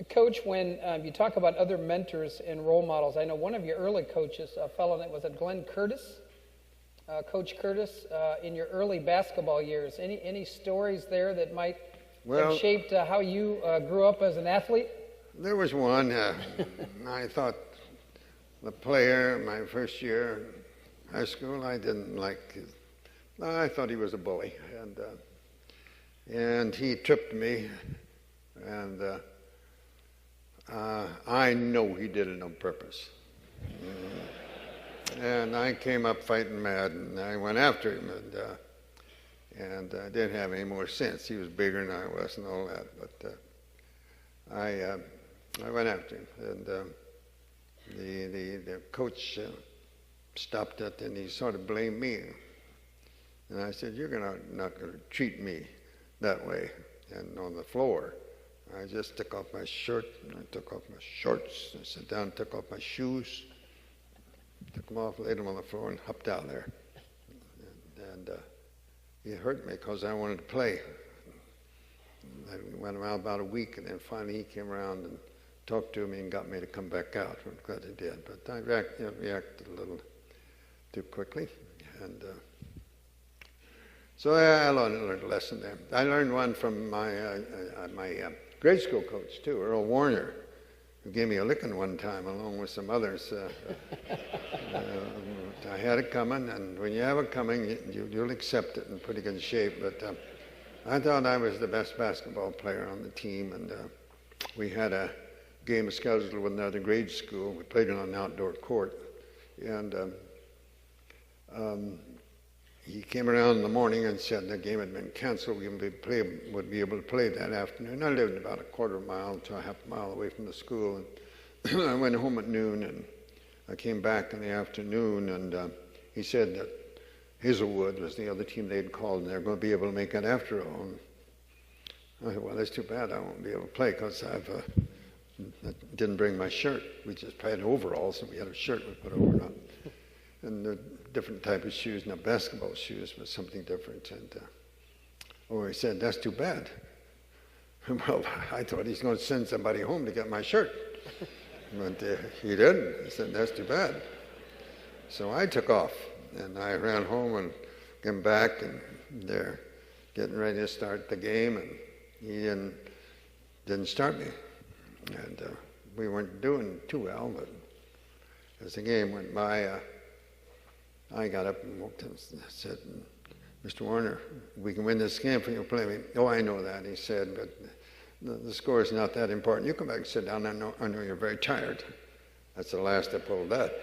Coach, when you talk about other mentors and role models, I know one of your early coaches, a fellow that was at Glen Curtis, Coach Curtis, in your early basketball years. Any stories there that might have shaped how you grew up as an athlete? There was one. I thought the player my first year in high school, I didn't like. I thought he was a bully, and he tripped me, and I know he did it on purpose. And I came up fighting mad, and I went after him, and I didn't have any more sense. He was bigger than I was and all that, but I went after him, and the coach stopped it, and he sort of blamed me. And I said, "You're not going to treat me that way." And on the floor, I just took off my shirt, and I took off my shorts, I sat down, took off my shoes, took them off, laid them on the floor, and hopped out there. And it hurt me because I wanted to play. I went around about a week, and then finally he came around and talked to me and got me to come back out. I'm glad he did, but I reacted a little too quickly. And so I learned a lesson there. I learned one from my grade school coach, too, Earl Warner, who gave me a licking one time along with some others. I had it coming, and when you have it coming, you'll accept it in pretty good shape. But I thought I was the best basketball player on the team, and we had a game scheduled with another grade school. We played it on an outdoor court, and he came around in the morning and said the game had been canceled. We would be able to play that afternoon. I lived about a quarter mile to a half mile away from the school, and I went home at noon, and I came back in the afternoon, and he said that Hazelwood was the other team they'd called, and they're going to be able to make it after all. And I said, "Well, that's too bad. I won't be able to play because I didn't bring my shirt. We just had overalls, and we had a shirt we put over it. And a different type of shoes, not basketball shoes, but something different." And he said, "That's too bad." Well, I thought he's going to send somebody home to get my shirt. But he didn't. He said, "That's too bad." So I took off, and I ran home and came back, and they're getting ready to start the game, and he didn't start me. And we weren't doing too well, but as the game went by, I got up and walked in and said, "Mr. Warner, we can win this game if you play me." "Oh, I know that," he said, "but the score is not that important. You come back and sit down. I know you're very tired." That's the last I pulled that.